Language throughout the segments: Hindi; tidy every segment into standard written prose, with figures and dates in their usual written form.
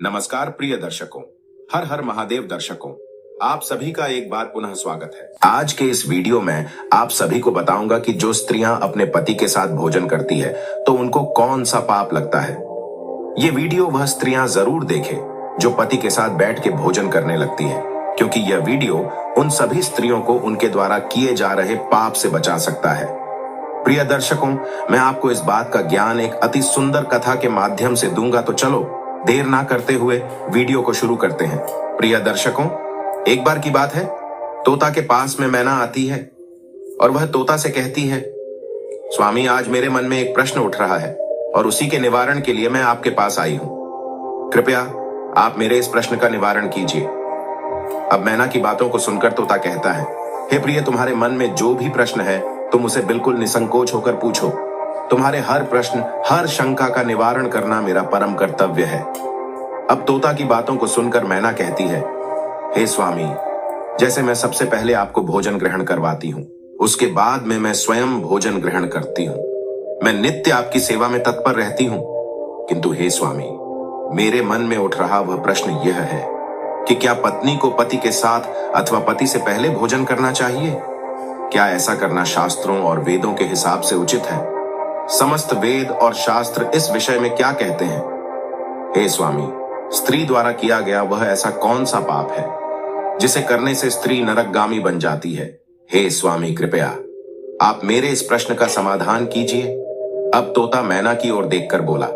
नमस्कार प्रिय दर्शकों, हर हर महादेव दर्शकों, आप सभी का एक बार पुनः स्वागत है। आज के इस वीडियो में आप सभी को बताऊंगा कि जो स्त्रियां अपने पति के साथ भोजन करती है तो उनको कौन सा पाप लगता है। ये वीडियो वह स्त्रियां जरूर देखें जो पति के साथ बैठ के भोजन करने लगती है, क्योंकि यह वीडियो उन सभी स्त्रियों को उनके द्वारा किए जा रहे पाप से बचा सकता है। प्रिय दर्शकों, मैं आपको इस बात का ज्ञान एक अति सुंदर कथा के माध्यम से दूंगा, तो चलो देर ना करते हुए वीडियो को शुरू करते हैं। प्रिय दर्शकों, एक बार की बात है, तोता के पास में मैना आती है और वह तोता से कहती है, स्वामी आज मेरे मन में एक प्रश्न उठ रहा है और उसी के निवारण के लिए मैं आपके पास आई हूं। कृपया आप मेरे इस प्रश्न का निवारण कीजिए। अब मैना की बातों को सुनकर तोता कहता है, हे प्रिय, तुम्हारे मन में जो भी प्रश्न है तुम उसे बिल्कुल निसंकोच होकर पूछो। तुम्हारे हर प्रश्न, हर शंका का निवारण करना मेरा परम कर्तव्य है। अब तोता की बातों को सुनकर मैना कहती है, हे स्वामी, जैसे मैं सबसे पहले आपको भोजन ग्रहण करवाती हूँ, उसके बाद में मैं स्वयं भोजन ग्रहण करती हूँ। मैं नित्य आपकी सेवा में तत्पर रहती हूँ, किंतु हे स्वामी, मेरे मन में उठ रहा वह प्रश्न यह है कि क्या पत्नी को पति के साथ अथवा पति से पहले भोजन करना चाहिए? क्या ऐसा करना शास्त्रों और वेदों के हिसाब से उचित है? समस्त वेद और शास्त्र इस विषय में क्या कहते हैं? हे स्वामी, स्त्री द्वारा किया गया वह ऐसा कौन सा पाप है जिसे करने से स्त्री नरकगामी बन जाती है? हे स्वामी, कृपया आप मेरे इस प्रश्न का समाधान कीजिए। अब तोता मैना की ओर देखकर बोला,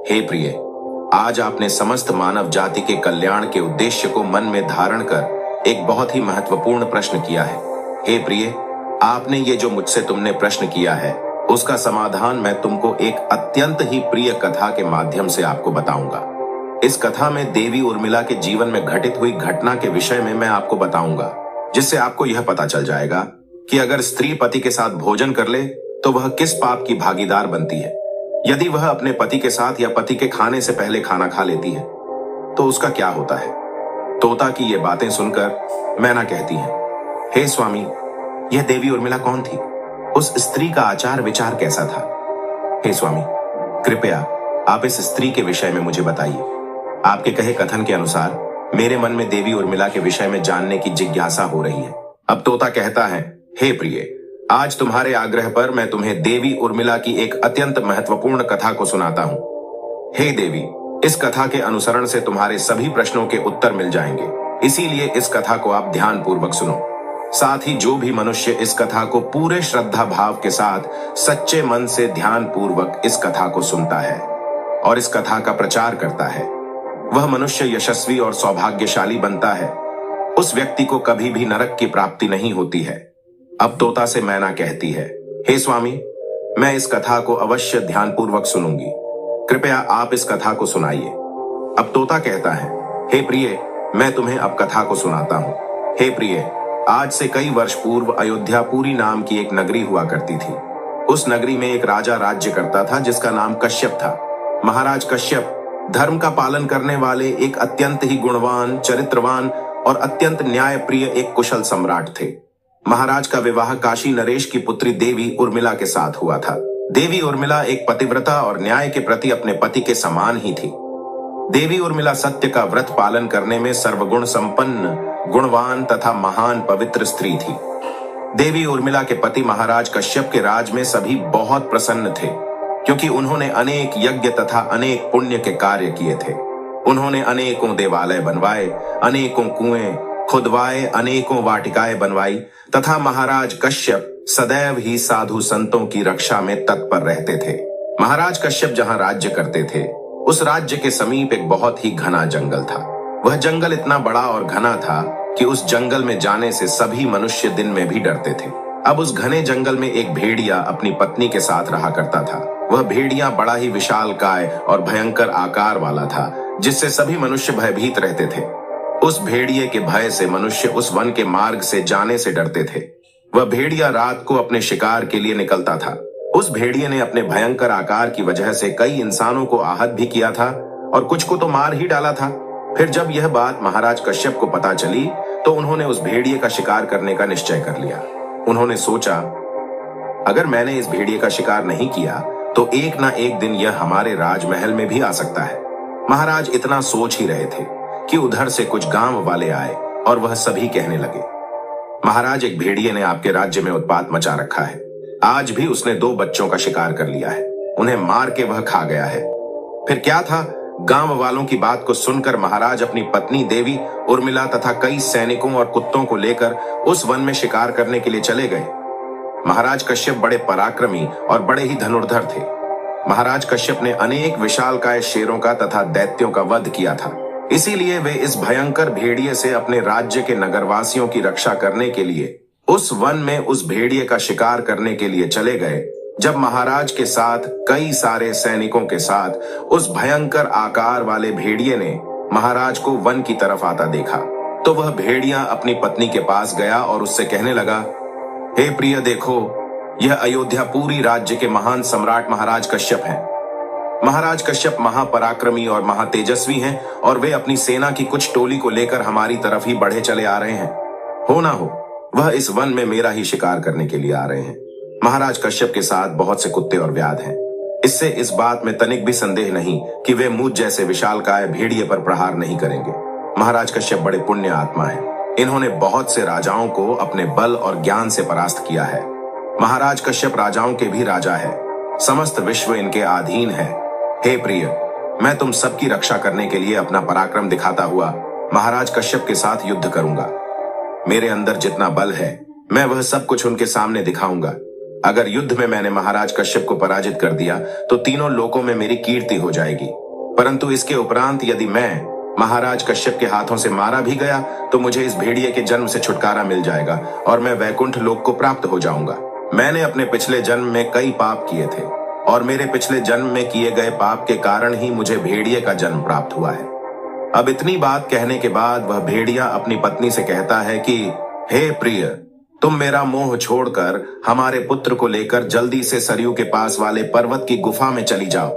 हे प्रिय, आज आपने समस्त मानव जाति के कल्याण के उद्देश्य को मन में धारण कर एक बहुत ही महत्वपूर्ण प्रश्न किया है। हे प्रिय, आपने ये जो मुझसे तुमने प्रश्न किया है उसका समाधान मैं तुमको एक अत्यंत ही प्रिय कथा के माध्यम से आपको बताऊंगा। इस कथा में देवी उर्मिला के जीवन में घटित हुई घटना के विषय में मैं आपको बताऊंगा, जिससे आपको यह पता चल जाएगा कि अगर स्त्री पति के साथ भोजन कर ले तो वह किस पाप की भागीदार बनती है। यदि वह अपने पति के साथ या पति के खाने से पहले खाना खा लेती है तो उसका क्या होता है। तोता की ये बातें सुनकर मैना कहती है, हे स्वामी, यह देवी उर्मिला कौन थी? उस स्त्री का आचार विचार कैसा था? हे स्वामी, कृपया आप इस स्त्री के विषय में मुझे बताइए। आपके कहे कथन के अनुसार मेरे मन में देवी उर्मिला के विषय में जानने की जिज्ञासा हो रही है। अब तोता कहता है, हे प्रिय, आज तुम्हारे आग्रह पर मैं तुम्हें देवी उर्मिला की एक अत्यंत महत्वपूर्ण कथा को सुनाता हूँ। हे देवी, इस कथा के अनुसरण से तुम्हारे सभी प्रश्नों के उत्तर मिल जाएंगे, इसीलिए इस कथा को आप ध्यान पूर्वक सुनो। साथ ही जो भी मनुष्य इस कथा को पूरे श्रद्धा भाव के साथ सच्चे मन से ध्यान पूर्वक इस कथा को सुनता है और इस कथा का प्रचार करता है, वह मनुष्य यशस्वी और सौभाग्यशाली बनता है। उस व्यक्ति को कभी भी नरक की प्राप्ति नहीं होती है। अब तोता से मैना कहती है, हे स्वामी, मैं इस कथा को अवश्य ध्यान पूर्वक सुनूंगी, कृपया आप इस कथा को सुनाइए। अब तोता कहता है, हे प्रिय, मैं तुम्हें अब कथा को सुनाता हूँ। हे प्रिय, आज से कई वर्ष पूर्व अयोध्यापुरी नाम की एक नगरी हुआ करती थी। उस नगरी में एक राजा राज्य करता था जिसका नाम कश्यप था। महाराज कश्यप धर्म का पालन करने वाले एक अत्यंत ही गुणवान, चरित्रवान और अत्यंत न्यायप्रिय एक कुशल सम्राट थे। महाराज का विवाह काशी नरेश की पुत्री देवी उर्मिला के साथ हुआ था। देवी उर्मिला एक पतिव्रता और न्याय के प्रति अपने पति के समान ही थी। देवी उर्मिला सत्य का व्रत पालन करने में सर्वगुण संपन्न, गुणवान तथा महान पवित्र स्त्री थी। देवी उर्मिला के पति महाराज कश्यप के राज में सभी बहुत प्रसन्न थे, क्योंकि उन्होंने अनेक यज्ञ तथा अनेक पुण्य के कार्य किए थे। उन्होंने अनेकों देवालय बनवाए, अनेकों कुएं खुदवाए, अनेकों वाटिकाएं बनवाई तथा महाराज कश्यप सदैव ही साधु संतों की रक्षा में तत्पर रहते थे। महाराज कश्यप जहां राज्य करते थे उस राज्य के समीप एक बहुत ही घना जंगल था। वह जंगल इतना बड़ा और घना था कि उस जंगल में जाने से सभी मनुष्य दिन में भी डरते थे। अब उस घने जंगल में एक भेड़िया अपनी पत्नी के साथ रहा करता था। वह भेड़िया बड़ा ही विशालकाय और भयंकर आकार वाला था, जिससे सभी मनुष्य भयभीत रहते थे। उस भेड़िए के भय से मनुष्य उस वन के मार्ग से जाने से डरते थे। वह भेड़िया रात को अपने शिकार के लिए निकलता था। उस भेड़िए ने अपने भयंकर आकार की वजह से कई इंसानों को आहत भी किया था और कुछ को तो मार ही डाला था। फिर जब यह बात महाराज कश्यप को पता चली तो उन्होंने उस भेड़िए का शिकार करने का निश्चय कर लिया। उन्होंने सोचा, अगर मैंने इस भेड़िए का शिकार नहीं किया तो एक ना एक दिन यह हमारे राजमहल में भी आ सकता है। महाराज इतना सोच ही रहे थे कि उधर से कुछ गांव वाले आए और वह सभी कहने लगे, महाराज एक भेड़िए ने आपके राज्य में उत्पात मचा रखा है। आज भी उसने 2 बच्चों का शिकार कर लिया है। उन्हें मार के वह खा गया है। फिर क्या था, गांव वालों की बात को सुनकर महाराज अपनी पत्नी देवी उर्मिला तथा कई सैनिकों और कुत्तों को लेकर उस वन में शिकार करने के लिए चले गए। महाराज कश्यप बड़े पराक्रमी और बड़े ही धनुर्धर थे। महाराज कश्यप ने अनेक विशालकाय शेरों का तथा दैत्यों का वध किया था। इसीलिए वे इस भयंकर भेड़िए से अपने राज्य के नगरवासियों की रक्षा करने के लिए उस वन में उस भेड़िए का शिकार करने के लिए चले गए। जब महाराज के साथ कई सारे सैनिकों के साथ उस भयंकर आकार वाले भेड़िए ने महाराज को वन की तरफ आता देखा, तो वह भेड़िया अपनी पत्नी के पास गया और उससे कहने लगा, हे प्रिय, देखो, यह अयोध्यापुरी राज्य के महान सम्राट महाराज कश्यप हैं। महाराज कश्यप महापराक्रमी और महातेजस्वी हैं और वे अपनी सेना की कुछ टोली को लेकर हमारी तरफ ही बढ़े चले आ रहे हैं। हो ना हो, वह इस वन में मेरा ही शिकार करने के लिए आ रहे हैं। महाराज कश्यप के साथ बहुत से कुत्ते और व्याध हैं। इससे इस बात में तनिक भी संदेह नहीं कि वे मुझ जैसे विशालकाय भेड़िए पर प्रहार नहीं करेंगे। महाराज कश्यप बड़े पुण्य आत्मा हैं। इन्होंने बहुत से राजाओं को अपने बल और ज्ञान से परास्त किया है। महाराज कश्यप राजाओं के भी राजा है। समस्त विश्व इनके अधीन है। हे प्रिय, मैं तुम सबकी रक्षा करने के लिए अपना पराक्रम दिखाता हुआ महाराज कश्यप के साथ युद्ध करूंगा। मेरे अंदर जितना बल है, मैं वह सब कुछ उनके सामने दिखाऊंगा। अगर युद्ध में मैंने महाराज कश्यप को पराजित कर दिया तो तीनों लोकों में मेरी कीर्ति हो जाएगी। परंतु इसके उपरांत यदि मैं महाराज कश्यप के हाथों से मारा भी गया तो मुझे इस भेड़िए के जन्म से छुटकारा मिल जाएगा और मैं वैकुंठ लोक को प्राप्त हो जाऊंगा। मैंने अपने पिछले जन्म में कई पाप किए थे और मेरे पिछले जन्म में किए गए पाप के कारण ही मुझे भेड़िए का जन्म प्राप्त हुआ है। अब इतनी बात कहने के बाद वह भेड़िया अपनी पत्नी से कहता है कि हे प्रिय, तुम मेरा मोह छोड़कर हमारे पुत्र को लेकर जल्दी से सरयू के पास वाले पर्वत की गुफा में चली जाओ।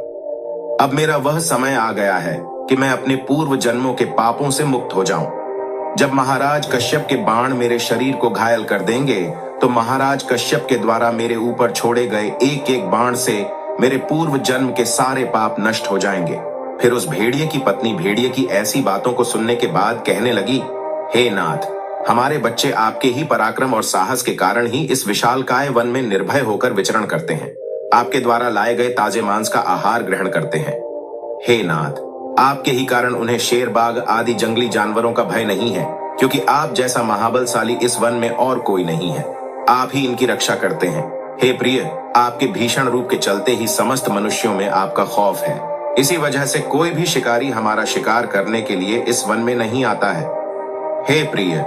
अब मेरा वह समय आ गया है कि मैं अपने पूर्व जन्मों के पापों से मुक्त हो जाऊं। जब महाराज कश्यप के बाण मेरे शरीर को घायल कर देंगे तो महाराज कश्यप के द्वारा मेरे ऊपर छोड़े गए एक एक बाण से मेरे पूर्व जन्म के सारे पाप नष्ट हो जाएंगे। फिर उस भेड़िए की पत्नी भेड़िए की ऐसी बातों को सुनने के बाद कहने लगी, हे नाथ, हमारे बच्चे आपके ही पराक्रम और साहस के कारण ही इस विशालकाय वन में निर्भय होकर विचरण करते हैं। आपके द्वारा लाए गए ताजे मांस का आहार ग्रहण करते हैं। हे नाथ, आपके ही कारण उन्हें शेर, बाघ आदि जंगली जानवरों का भय नहीं है, क्योंकि आप जैसा महाबलशाली इस वन में और कोई नहीं है। आप ही इनकी रक्षा करते हैं। हे प्रिय, आपके भीषण रूप के चलते ही समस्त मनुष्यों में आपका खौफ है। इसी वजह से कोई भी शिकारी हमारा शिकार करने के लिए इस वन में नहीं आता है। हे प्रिय,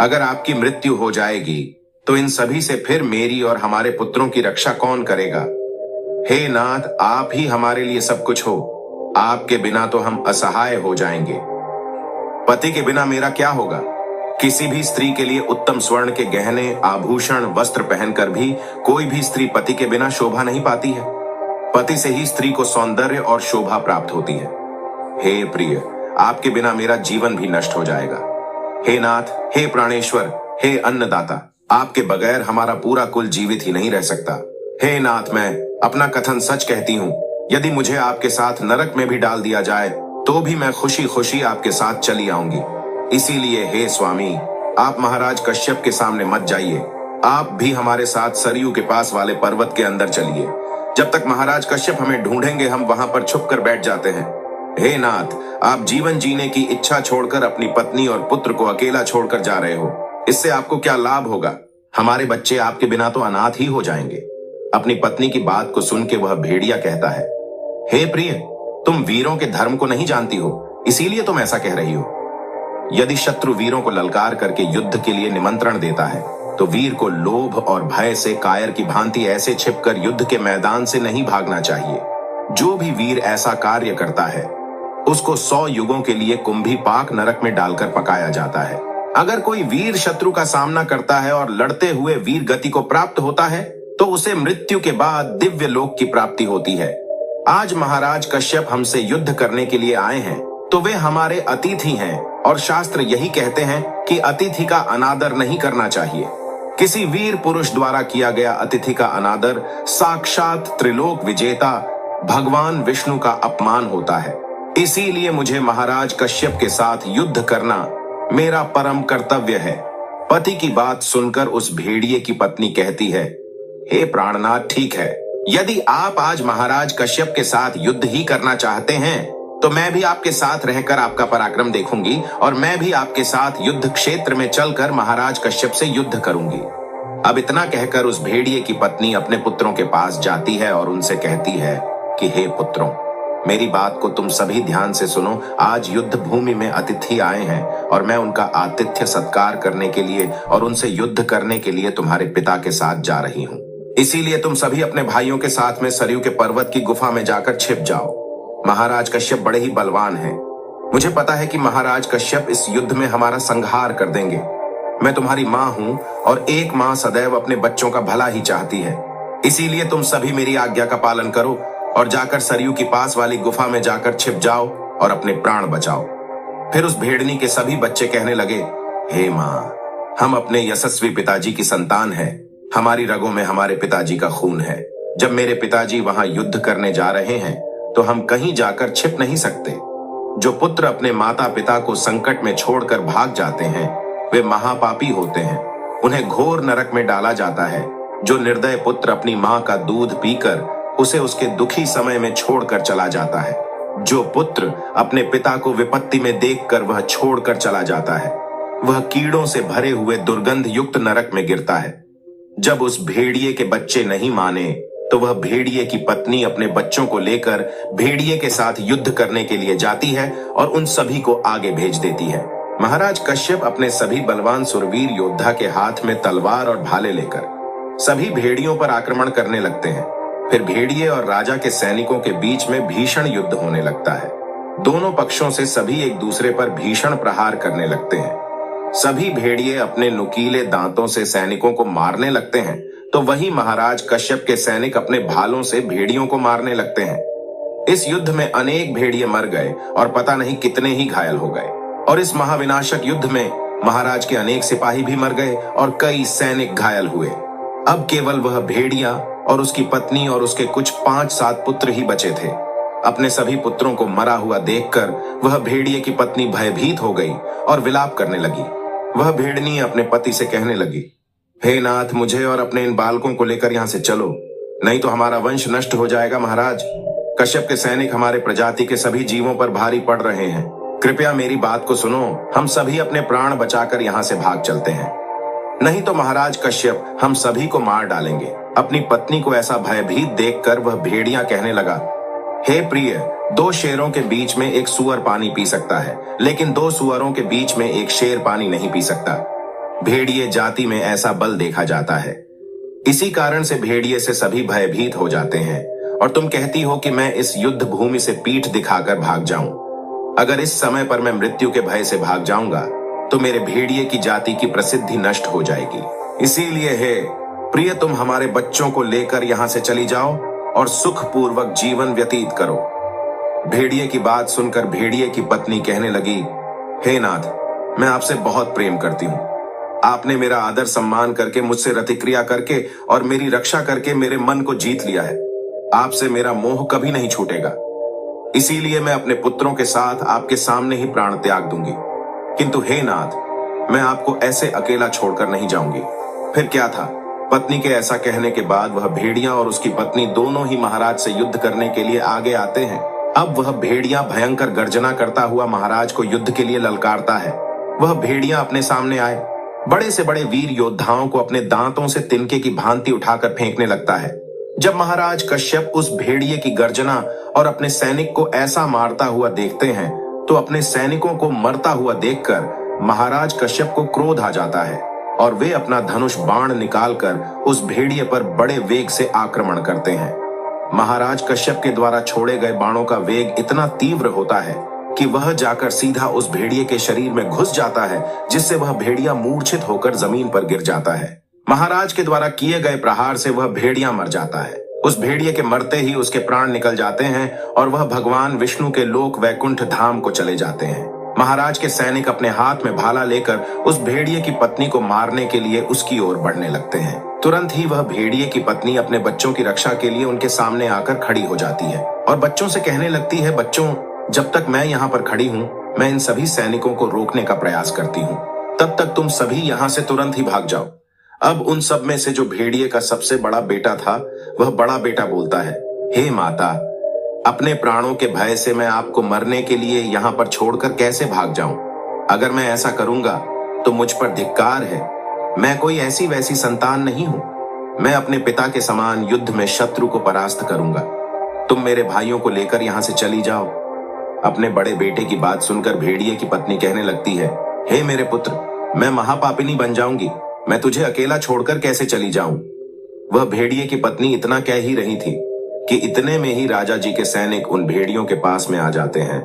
अगर आपकी मृत्यु हो जाएगी तो इन सभी से फिर मेरी और हमारे पुत्रों की रक्षा कौन करेगा? हे नाथ, आप ही हमारे लिए सब कुछ हो। आपके बिना तो हम असहाय हो जाएंगे। पति के बिना मेरा क्या होगा? किसी भी स्त्री के लिए उत्तम स्वर्ण के गहने, आभूषण, वस्त्र पहनकर भी कोई भी स्त्री पति के बिना शोभा नहीं पाती है। पति से ही स्त्री को सौंदर्य और शोभा प्राप्त होती है। हे प्रिय, आपके बिना मेरा जीवन भी नष्ट हो जाएगा। हे नाथ, हे प्राणेश्वर, हे अन्नदाता, आपके बगैर हमारा पूरा कुल जीवित ही नहीं रह सकता। हे नाथ, मैं अपना कथन सच कहती हूँ। यदि मुझे आपके साथ नरक में भी डाल दिया जाए तो भी मैं खुशी खुशी आपके साथ चली आऊंगी। इसीलिए हे स्वामी, आप महाराज कश्यप के सामने मत जाइए। आप भी हमारे साथ सरयू के पास वाले पर्वत के अंदर चलिए। जब तक महाराज कश्यप हमें ढूंढेंगे हम वहां पर छुप कर बैठ जाते हैं। हे नाथ, आप जीवन जीने की इच्छा छोड़कर अपनी पत्नी और पुत्र को अकेला छोड़कर जा रहे हो। इससे आपको क्या लाभ होगा? हमारे बच्चे आपके बिना तो अनाथ ही हो जाएंगे। अपनी पत्नी की बात को सुन के वह भेड़िया कहता है, हे प्रिय, तुम वीरों के धर्म को नहीं जानती हो, इसीलिए तुम ऐसा कह रही हो। यदि शत्रु वीरों को ललकार करके युद्ध के लिए निमंत्रण देता है तो वीर को लोभ और भय से कायर की भांति ऐसे छिपकर युद्ध के मैदान से नहीं भागना चाहिए। जो भी वीर ऐसा कार्य करता है उसको 100 युगों के लिए कुंभी पाक नरक में डालकर पकाया जाता है। अगर कोई वीर शत्रु का सामना करता है और लड़ते हुए वीर गति को प्राप्त होता है तो उसे मृत्यु के बाद दिव्य लोक की प्राप्ति होती है। आज महाराज कश्यप हमसे युद्ध करने के लिए आए हैं तो वे हमारे अतिथि हैं और शास्त्र यही कहते हैं कि अतिथि का अनादर नहीं करना चाहिए। किसी वीर पुरुष द्वारा किया गया अतिथि का अनादर साक्षात त्रिलोक विजेता भगवान विष्णु का अपमान होता है। इसीलिए मुझे महाराज कश्यप के साथ युद्ध करना मेरा परम कर्तव्य है। पति की बात सुनकर उस भेड़िए की पत्नी कहती है, हे प्राणनाथ, ठीक है, यदि आप आज महाराज कश्यप के साथ युद्ध ही करना चाहते हैं तो मैं भी आपके साथ रहकर आपका पराक्रम देखूंगी और मैं भी आपके साथ युद्ध क्षेत्र में चलकर महाराज कश्यप से युद्ध करूंगी। अब इतना कहकर उस भेड़िए की पत्नी अपने पुत्रों के पास जाती है और उनसे कहती है कि हे पुत्रों, मेरी बात को तुम सभी ध्यान से सुनो। आज युद्ध भूमि में अतिथि आए हैं और मैं उनका आतिथ्य सत्कार करने के लिए और उनसे युद्ध करने के लिए तुम्हारे पिता के साथ जा रही हूँ। इसीलिए तुम सभी अपने भाइयों के साथ में सरयू के पर्वत की गुफा में जाकर छिप जाओ। महाराज कश्यप बड़े ही बलवान हैं। मुझे पता है कि महाराज कश्यप इस युद्ध में हमारा संहार कर देंगे। मैं तुम्हारी माँ हूँ और एक माँ सदैव अपने बच्चों का भला ही चाहती है। इसीलिए तुम सभी मेरी आज्ञा का पालन करो और जाकर सरयू की पास वाली गुफा में जाकर छिप जाओ और अपने प्राण बचाओ। फिर उस भेड़नी के सभी बच्चे कहने लगे, हे माँ, हम अपने यशस्वी पिताजी की संतान हैं। हमारी रगों में हमारे पिताजी का खून है। जब मेरे पिताजी वहां युद्ध करने जा रहे हैं तो हम कहीं जाकर छिप नहीं सकते। जो पुत्र अपने माता पिता को संकट में छोड़कर भाग जाते हैं वे महापापी होते हैं। उन्हें घोर नरक में डाला जाता है। जो निर्दय पुत्र अपनी माँ का दूध पीकर उसे उसके दुखी समय में छोड़कर चला जाता है, जो पुत्र अपने पिता को विपत्ति में देखकर वह छोड़कर चला जाता है, वह कीड़ों से भरे हुए दुर्गंध युक्त नरक में गिरता है। जब उस भेड़िए के बच्चे नहीं माने तो वह भेड़िए की पत्नी अपने बच्चों को लेकर भेड़िए के साथ युद्ध करने के लिए जाती है और उन सभी को आगे भेज देती है। महाराज कश्यप अपने सभी बलवान सुरवीर योद्धा के हाथ में तलवार और भाले लेकर सभी भेड़ियों पर आक्रमण करने लगते हैं। फिर भेड़िए और राजा के सैनिकों के बीच में भीषण युद्ध होने लगता है। दोनों पक्षों से सभी एक दूसरे पर भीषण प्रहार करने लगते हैं। सभी भेड़िए अपने नुकीले दांतों से सैनिकों को मारने लगते हैं तो वही महाराज कश्यप के सैनिक अपने भालों से भेड़ियों को मारने लगते हैं। इस युद्ध में अनेक भेड़िए मर गए और पता नहीं कितने ही घायल हो गए। और इस महाविनाशक युद्ध में महाराज के अनेक सिपाही भी मर गए और कई सैनिक घायल हुए। अब केवल वह भेड़िया और उसकी पत्नी और उसके कुछ 5-7 पुत्र ही बचे थे। अपने सभी पुत्रों को मरा हुआ देखकर वह भेड़िए की पत्नी भयभीत हो गई और विलाप करने लगी। वह भेड़नी अपने पति से कहने लगी, हे नाथ, मुझे और अपने इन बालकों को लेकर यहाँ से चलो, नहीं तो हमारा वंश नष्ट हो जाएगा। महाराज कश्यप के सैनिक हमारे प्रजाति के सभी जीवों पर भारी पड़ रहे हैं। कृपया मेरी बात को सुनो, हम सभी अपने प्राण बचाकर यहाँ से भाग चलते हैं, नहीं तो महाराज कश्यप हम सभी को मार डालेंगे। अपनी पत्नी को ऐसा भयभीत देखकर वह भेड़िया कहने लगा, हे प्रिय, 2 शेरों के बीच में एक सुअर पानी पी सकता है, लेकिन 2 सुअरों के बीच में एक शेर पानी नहीं पी सकता। भेड़िए जाति में ऐसा बल देखा जाता है। इसी कारण से भेड़िए से सभी भयभीत हो जाते हैं और तुम कहती हो कि मैं इस युद्ध भूमि से पीठ दिखाकर भाग जाऊं। अगर इस समय पर मैं मृत्यु के भय से भाग जाऊंगा तो मेरे भेड़िए की जाति की प्रसिद्धि नष्ट हो जाएगी। इसीलिए हे प्रिय, तुम हमारे बच्चों को लेकर यहां से चली जाओ और सुखपूर्वक जीवन व्यतीत करो। भेड़िए की बात सुनकर भेड़िए की पत्नी कहने लगी, हे नाथ, मैं आपसे बहुत प्रेम करती हूँ। आपने मेरा आदर सम्मान करके, मुझसे रतिक्रिया करके और मेरी रक्षा करके मेरे मन को जीत लिया है। आपसे मेरा मोह कभी नहीं छूटेगा। इसीलिए मैं अपने पुत्रों के साथ आपके सामने ही प्राण त्याग दूंगी। किंतु हे नाथ, मैं आपको ऐसे अकेला छोड़कर नहीं जाऊंगी। फिर क्या था, पत्नी के ऐसा कहने के बाद वह भेड़िया और उसकी पत्नी दोनों ही महाराज से युद्ध करने के लिए आगे आते हैं। अब वह भेड़िया भयंकर गर्जना करता हुआ महाराज को युद्ध के लिए ललकारता है। वह भेड़िया अपने सामने आए बड़े से बड़े वीर योद्धाओं को अपने दांतों से तिनके की भांति उठाकर फेंकने लगता है। जब महाराज कश्यप उस भेड़िए की गर्जना और अपने सैनिक को ऐसा मारता हुआ देखते हैं तो अपने सैनिकों को मरता हुआ देखकर महाराज कश्यप को क्रोध आ जाता है और वे अपना धनुष बाण निकालकर उस भेड़िए पर बड़े वेग से आक्रमण करते हैं। महाराज कश्यप के द्वारा छोड़े गए बाणों का वेग इतना तीव्र होता है कि वह जाकर सीधा उस भेड़िए के शरीर में घुस जाता है, जिससे वह भेड़िया मूर्छित होकर जमीन पर गिर जाता है। महाराज के द्वारा किए गए प्रहार से वह भेड़िया मर जाता है। उस भेड़िए के मरते ही उसके प्राण निकल जाते हैं और वह भगवान विष्णु के लोक वैकुंठ धाम को चले जाते हैं। महाराज के सैनिक अपने हाथ में भाला लेकर उस भेड़िए की पत्नी को मारने के लिए उसकी ओर बढ़ने लगते हैं। तुरंत ही वह भेड़िए की पत्नी अपने बच्चों की रक्षा के लिए उनके सामने आकर खड़ी हो जाती है और बच्चों से कहने लगती है, बच्चों, जब तक मैं यहाँ पर खड़ी हूँ, मैं इन सभी सैनिकों को रोकने का प्रयास करती हूँ। तब तक तुम सभी यहाँ से तुरंत ही भाग जाओ। अब उन सब में से जो भेड़िए का सबसे बड़ा बेटा था, वह बड़ा बेटा बोलता है, हे माता, अपने प्राणों के भय से मैं आपको मरने के लिए यहाँ पर छोड़कर कैसे भाग जाऊं? अगर मैं ऐसा करूंगा तो मुझ पर धिक्कार है। मैं कोई ऐसी वैसी संतान नहीं हूं। मैं अपने पिता के समान युद्ध में शत्रु को परास्त करूंगा। तुम मेरे भाइयों को लेकर यहां से चली जाओ। अपने बड़े बेटे की बात सुनकर भेड़िए की पत्नी कहने लगती है, हे मेरे पुत्र, मैं महापापिनी बन जाऊंगी। मैं तुझे अकेला छोड़कर कैसे चली जाऊं? वह भेड़िए की पत्नी इतना कह ही रही थी कि इतने में ही राजा जी के सैनिक उन भेड़ियों के पास में आ जाते हैं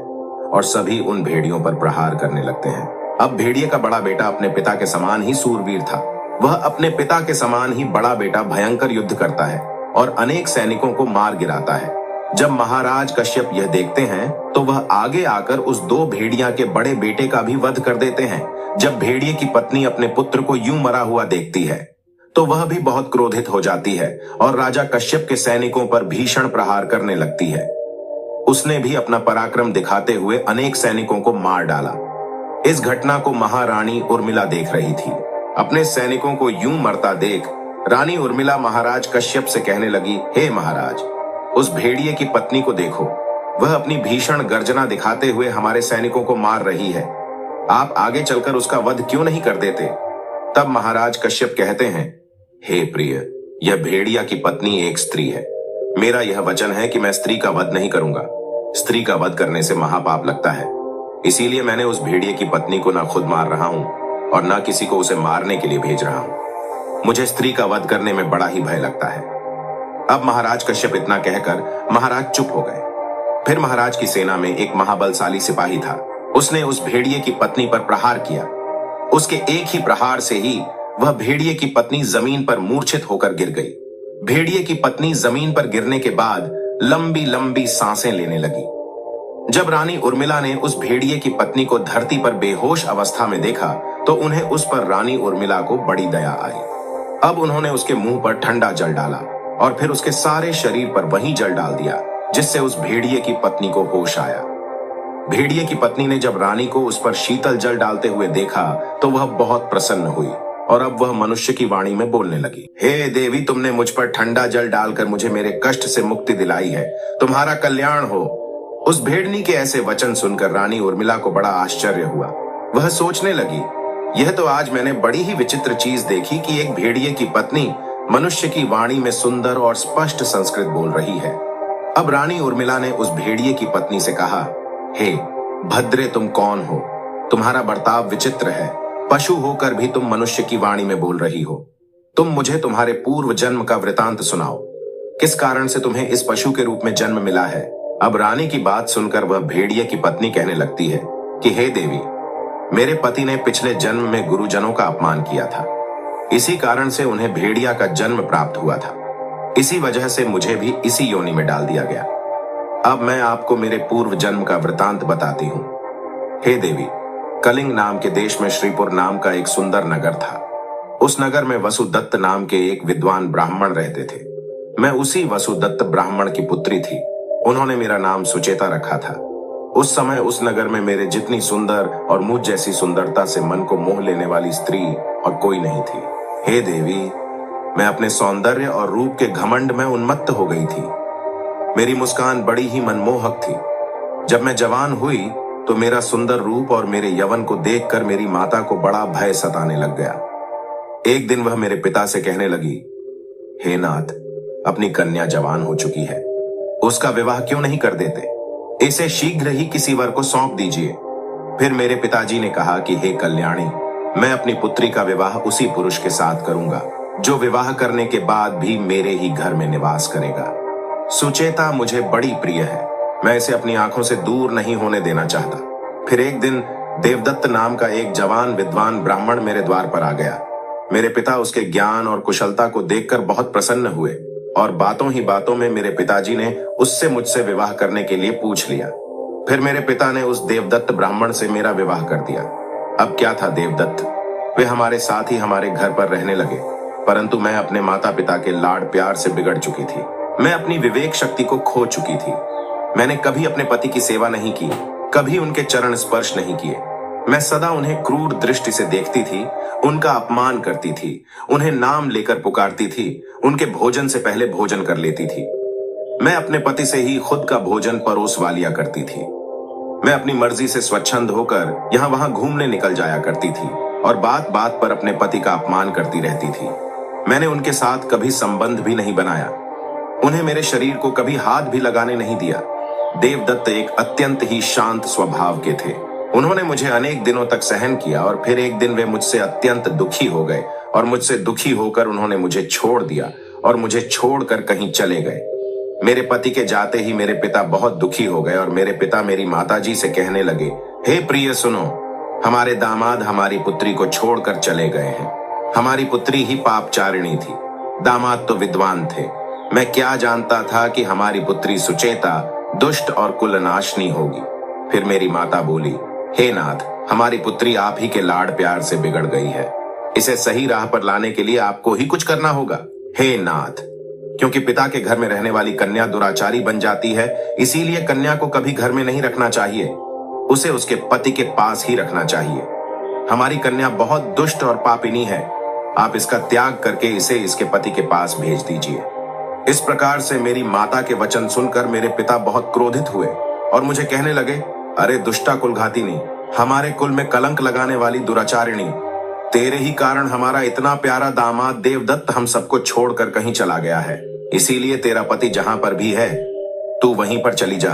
और सभी उन भेड़ियों पर प्रहार करने लगते हैं। अब भेड़िए का बड़ा बेटा अपने पिता के समान ही सूरवीर था। वह अपने पिता के समान ही बड़ा बेटा भयंकर युद्ध करता है और अनेक सैनिकों को मार गिराता है। जब महाराज कश्यप यह देखते हैं तो वह आगे आकर उस दो भेड़िया के बड़े बेटे का भी वध कर देते हैं। जब भेड़िए की पत्नी अपने पुत्र को यूं मरा हुआ देखती है तो वह भी बहुत क्रोधित हो जाती है और राजा कश्यप के सैनिकों पर भीषण प्रहार करने लगती है। उसने भी अपना पराक्रम दिखाते हुए अनेक सैनिकों को मार डाला। इस घटना को महारानी उर्मिला देख रही थी। अपने सैनिकों को यूं मरता देख रानी उर्मिला महाराज कश्यप से कहने लगी, हे महाराज, उस भेड़िए की पत्नी को देखो, वह अपनी भीषण गर्जना दिखाते हुए हमारे सैनिकों को मार रही है। आप आगे चलकर उसका वध क्यों नहीं कर देते? तब महाराज कश्यप कहते हैं, हे प्रिय, यह भेड़िया की पत्नी एक स्त्री है। मेरा यह वचन है कि मैं स्त्री का वध नहीं करूंगा। स्त्री का वध करने से महापाप लगता है। इसीलिए मैंने उस भेड़िए की पत्नी को ना खुद मार रहा हूं और ना किसी को उसे मारने के लिए भेज रहा हूं। मुझे स्त्री का वध करने में बड़ा ही भय लगता है। अब महाराज कश्यप इतना कहकर महाराज चुप हो गए। फिर महाराज की सेना में एक महाबलशाली सिपाही था। उसने उस भेड़िए की पत्नी पर प्रहार किया। उसके एक ही प्रहार से ही वह भेड़िए की पत्नी जमीन पर मूर्छित होकर गिर गई। भेड़िए की पत्नी जमीन पर गिरने के बाद लंबी लंबी सांसें लेने लगी। जब रानी उर्मिला ने उस भेड़िए की पत्नी को धरती पर बेहोश अवस्था में देखा तो उन्हें उस पर रानी उर्मिला को बड़ी दया आई। अब उन्होंने उसके मुंह पर ठंडा जल डाला और फिर उसके सारे शरीर पर वही जल डाल दिया, जिससे उस भेड़िए की पत्नी को होश आया। भेड़िए की पत्नी ने जब रानी को उस पर शीतल जल डालते हुए देखा तो वह बहुत प्रसन्न हुई और अब वह मनुष्य की वाणी में बोलने लगी, हे देवी, तुमने मुझ पर ठंडा जल डालकर मुझे मेरे कष्ट से मुक्ति दिलाई है। तुम्हारा कल्याण हो। उस भेड़नी के ऐसे वचन सुनकर रानी उर्मिला को बड़ा आश्चर्य हुआ। वह सोचने लगी, यह तो आज मैंने बड़ी ही विचित्र चीज देखी कि एक भेड़िए की पत्नी मनुष्य की वाणी में सुंदर और स्पष्ट संस्कृत बोल रही है। अब रानी उर्मिला ने उस भेड़िए की पत्नी से कहा, हे भद्रे, तुम कौन हो? तुम्हारा बर्ताव विचित्र है। पशु होकर भी तुम मनुष्य की वाणी में बोल रही हो। तुम मुझे तुम्हारे पूर्व जन्म का वृतांत सुनाओ। किस कारण से तुम्हें इस पशु के रूप में जन्म मिला है? अब रानी की बात सुनकर वह भेड़िए की पत्नी कहने लगती है कि हे देवी, मेरे पति ने पिछले जन्म में गुरुजनों का अपमान किया था। इसी कारण से उन्हें भेड़िया का जन्म प्राप्त हुआ था। इसी वजह से मुझे भी इसी योनि में डाल दिया गया। अब मैं आपको मेरे पूर्व जन्म का वृतांत बताती हूँ। हे देवी, कलिंग नाम के देश में श्रीपुर नाम का एक सुंदर नगर था। उस नगर में वसुदत्त नाम के एक विद्वान ब्राह्मण रहते थे। मैं उसी वसुदत्त ब्राह्मण की पुत्री थी। उन्होंने मेरा नाम सुचेता रखा था। उस समय उस नगर में मेरे जितनी सुंदर और मुझ जैसी सुंदरता से मन को मोह लेने वाली स्त्री और कोई नहीं थी। हे देवी, मैं अपने सौंदर्य और रूप के घमंड में उन्मत्त हो गई थी। मेरी मुस्कान बड़ी ही मनमोहक थी। जब मैं जवान हुई तो मेरा सुंदर रूप और मेरे यवन को देखकर मेरी माता को बड़ा भय सताने लग गया। एक दिन वह मेरे पिता से कहने लगी, हे नाथ, अपनी कन्या जवान हो चुकी है, उसका विवाह क्यों नहीं कर देते? इसे शीघ्र ही किसी वर को सौंप दीजिए। फिर मेरे पिताजी ने कहा कि हे कल्याणी, मैं अपनी पुत्री का विवाह उसी पुरुष के साथ करूंगा जो विवाह करने के बाद भी मेरे ही घर में निवास करेगा। सुचेता मुझे बड़ी प्रिय है। मैं इसे अपनी आंखों से दूर नहीं होने देना चाहता। फिर एक दिन देवदत्त नाम का एक जवान विद्वान ब्राह्मण मेरे द्वार पर आ गया। मेरे पिता उसके ज्ञान और कुशलता को देखकर बहुत प्रसन्न हुए और बातों ही बातों में मेरे पिताजी ने उससे मुझसे विवाह करने के लिए पूछ लिया। फिर मेरे पिता ने उस देवदत्त ब्राह्मण से मेरा विवाह कर दिया। अब क्या था देवदत्त, वे हमारे साथ ही हमारे घर पर रहने लगे, परंतु मैं अपने माता पिता के लाड प्यार से बिगड़ चुकी थी। मैं अपनी विवेक शक्ति को खो चुकी थी। मैंने कभी अपने पति की सेवा नहीं की, कभी उनके चरण स्पर्श नहीं किए। मैं सदा उन्हें क्रूर दृष्टि से देखती थी, उनका अपमान करती थी, उन्हें नाम लेकर पुकारती थी, उनके भोजन से पहले भोजन कर लेती थी। मैं अपने पति से ही खुद का भोजन परोसवा लिया करती थी। मैं अपनी मर्जी से स्वच्छंद होकर यहां वहां घूमने निकल जाया करती थी और बात बात पर अपने पति का अपमान करती रहती थी। मैंने उनके साथ कभी संबंध भी नहीं बनाया, उन्हें मेरे शरीर को कभी हाथ भी लगाने नहीं दिया। देवदत्त एक अत्यंत ही शांत स्वभाव के थे। उन्होंने मुझे अनेक दिनों तक सहन किया और फिर एक दिन वे मुझसे अत्यंत दुखी हो गए और मुझसे दुखी होकर उन्होंने मुझे छोड़ दिया और मुझे छोड़कर कहीं चले गए। मेरे पति के जाते ही मेरे पिता बहुत दुखी हो गए और मेरे पिता मेरी माताजी से कहने लगे, हे प्रिय सुनो, हमारे दामाद हमारी पुत्री को छोड़कर चले गए हैं। हमारी पुत्री ही पापचारिणी थी, दामाद तो विद्वान थे। मैं क्या जानता था कि हमारी पुत्री सुचेता दुष्ट और कुलनाशनी होगी। फिर मेरी माता बोली, हे नाथ, हमारी पुत्री आप ही के लाड प्यार से बिगड़ गई है, इसे सही राह पर लाने के लिए आपको ही कुछ करना होगा। हे नाथ, क्योंकि पिता के घर में रहने वाली कन्या दुराचारी बन जाती है, इसीलिए कन्या को कभी घर में नहीं रखना चाहिए, उसे उसके पति के पास ही रखना चाहिए। हमारी कन्या बहुत दुष्ट और पापिनी है, आप इसका त्याग करके इसे इसके पति के पास भेज दीजिए। इस प्रकार से मेरी माता के वचन सुनकर मेरे पिता बहुत क्रोधित हुए और मुझे कहने लगे, अरे दुष्टा कुलघातिनी, हमारे कुल में कलंक लगाने वाली दुराचारिणी, तेरे ही कारण हमारा इतना प्यारा दामाद देवदत्त हम सबको छोड़कर कहीं चला गया है। इसीलिए तेरा पति जहां पर भी है, तू वहीं पर चली जा,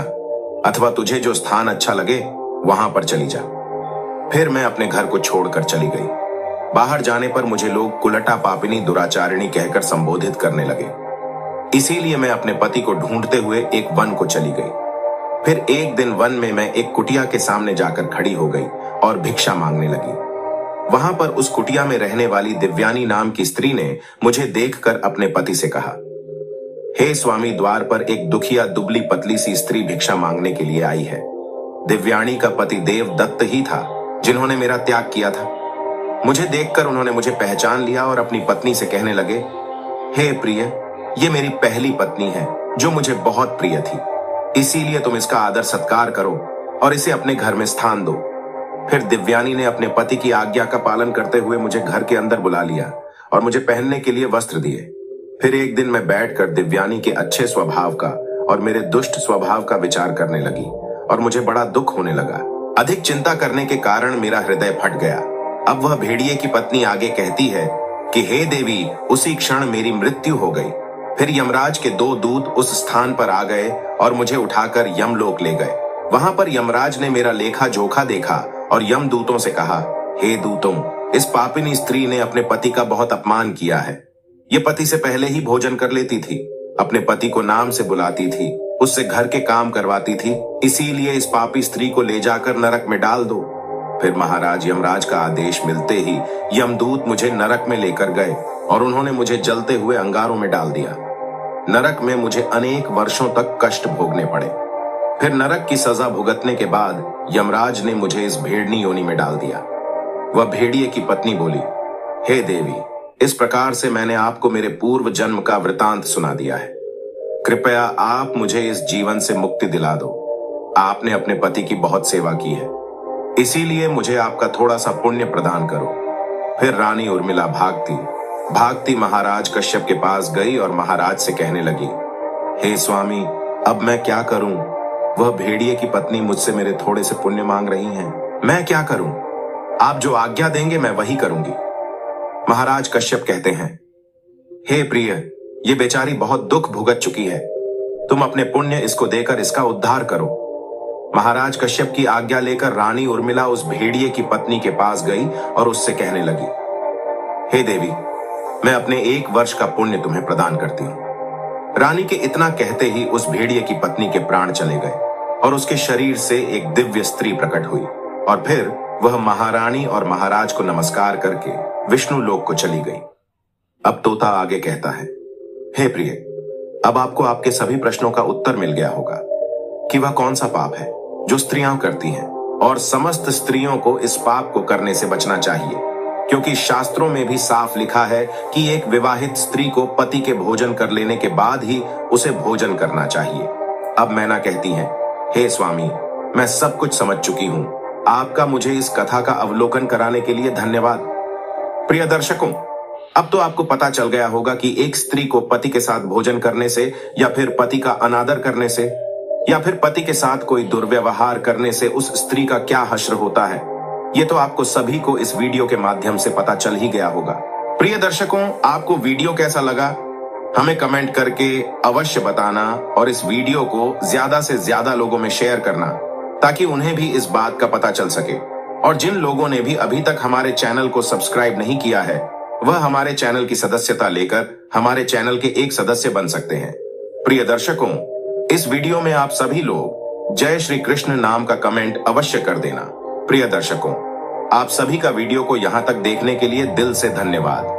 अथवा तुझे जो स्थान अच्छा लगे वहां पर चली जा। फिर मैं अपने घर को छोड़कर चली गई। बाहर जाने पर मुझे लोग कुलटा पापिनी दुराचारिणी कहकर संबोधित करने लगे। इसीलिए मैं अपने पति को ढूंढते हुए एक वन को चली गई। फिर एक दिन वन में मैं एक कुटिया के सामने जाकर खड़ी हो गई और भिक्षा मांगने लगी। वहां पर उस कुटिया में रहने वाली दिव्यानी नाम की स्त्री ने मुझे देखकर अपने पति से कहा, हे स्वामी, द्वार पर एक दुखिया दुबली पतली सी स्त्री भिक्षा मांगने के लिए आई है। दिव्यानी का पति देवदत्त ही था जिन्होंने मेरा त्याग किया था। मुझे देखकर उन्होंने मुझे पहचान लिया और अपनी पत्नी से कहने लगे, हे प्रिय, ये मेरी पहली पत्नी है जो मुझे बहुत प्रिय थी, इसीलिए तुम इसका आदर सत्कार करो और इसे अपने घर में स्थान दो। फिर दिव्यानी ने अपने पति की आज्ञा का पालन करते हुए मुझे घर के अंदर बुला लिया और मुझे पहनने के लिए वस्त्र दिए। फिर एक दिन मैं बैठकर दिव्यानी के अच्छे स्वभाव का और मेरे दुष्ट स्वभाव का विचार करने लगी और मुझे बड़ा दुख होने लगा। अधिक चिंता करने के कारण मेरा हृदय फट गया। अब वह भेड़िए की पत्नी आगे कहती है कि हे देवी, उसी क्षण मेरी मृत्यु हो गई। फिर यमराज के 2 दूत उस स्थान पर आ गए और मुझे उठाकर यमलोक ले गए। वहां पर यमराज ने मेरा लेखा जोखा देखा और यमदूतों से कहा, हे दूतों, इस पापिनी स्त्री ने अपने पति का बहुत अपमान किया है। ये पति से पहले ही भोजन कर लेती थी, अपने पति को नाम से बुलाती थी, उससे घर के काम करवाती थी, इसीलिए इस पापी स्त्री को ले जाकर नरक में डाल दो। फिर महाराज यमराज का आदेश मिलते ही यमदूत मुझे नरक में लेकर गए और उन्होंने मुझे जलते हुए अंगारों में डाल दिया। नरक में मुझे अनेक वर्षों तक कष्ट भोगने पड़े। फिर नरक की सजा भुगतने के बाद यमराज ने मुझे इस भेड़नी योनि में डाल दिया। वह भेड़िए की पत्नी बोली, हे देवी, इस प्रकार से मैंने आपको मेरे पूर्व जन्म का वृतांत सुना दिया है। कृपया आप मुझे इस जीवन से मुक्ति दिला दो। आपने अपने पति की बहुत सेवा की है, इसीलिए मुझे आपका थोड़ा सा पुण्य प्रदान करो। फिर रानी उर्मिला भागती महाराज कश्यप के पास गई और महाराज से कहने लगी, हे स्वामी, अब मैं क्या करूं? वह भेड़िए की पत्नी मुझसे मेरे थोड़े से पुण्य मांग रही हैं, मैं क्या करूं? आप जो आज्ञा देंगे मैं वही करूंगी। महाराज कश्यप कहते हैं, हे प्रिय, ये बेचारी बहुत दुख भुगत चुकी है, तुम अपने पुण्य इसको देकर इसका उद्धार करो। महाराज कश्यप की आज्ञा लेकर रानी उर्मिला उस भेड़िए की पत्नी के पास गई और उससे कहने लगी, हे देवी, मैं अपने 1 वर्ष का पुण्य तुम्हें प्रदान करती हूं। रानी के इतना कहते ही उस भेड़िए की पत्नी के प्राण चले गए और उसके शरीर से एक दिव्य स्त्री प्रकट हुई और फिर वह महारानी और महाराज को नमस्कार करके विष्णु लोक को चली गई। अब तोता आगे कहता है, हे प्रिय, अब आपको आपके सभी प्रश्नों का उत्तर मिल गया होगा कि वह कौन सा पाप है जो स्त्रियां करती हैं, और समस्त स्त्रियों को इस पाप को करने से बचना चाहिए, क्योंकि शास्त्रों में भी साफ लिखा है कि एक विवाहित स्त्री को पति के भोजन कर लेने के बाद ही उसे भोजन करना चाहिए। अब मैना कहती हैं, हे स्वामी, मैं सब कुछ समझ चुकी हूँ। आपका मुझे इस कथा का अवलोकन कराने के लिए धन्यवाद। प्रिय दर्शकों, अब तो आपको पता चल गया होगा कि एक स्त्री को पति के साथ भोजन करने से, या फिर पति का अनादर करने से, या फिर पति के साथ कोई दुर्व्यवहार करने से उस स्त्री का क्या हश्र होता है। ये तो आपको सभी को इस वीडियो के माध्यम से पता चल ही गया होगा। प्रिय दर्शकों, आपको वीडियो कैसा लगा हमें कमेंट करके अवश्य बताना, और इस वीडियो को ज्यादा से ज्यादा लोगों में शेयर करना, ताकि उन्हें भी इस बात का पता चल सके। और जिन लोगों ने भी अभी तक हमारे चैनल को सब्सक्राइब नहीं किया है, वह हमारे चैनल की सदस्यता लेकर हमारे चैनल के एक सदस्य बन सकते हैं। प्रिय दर्शकों, इस वीडियो में आप सभी लोग जय श्री कृष्ण नाम का कमेंट अवश्य कर देना। प्रिय दर्शकों, आप सभी का वीडियो को यहां तक देखने के लिए दिल से धन्यवाद।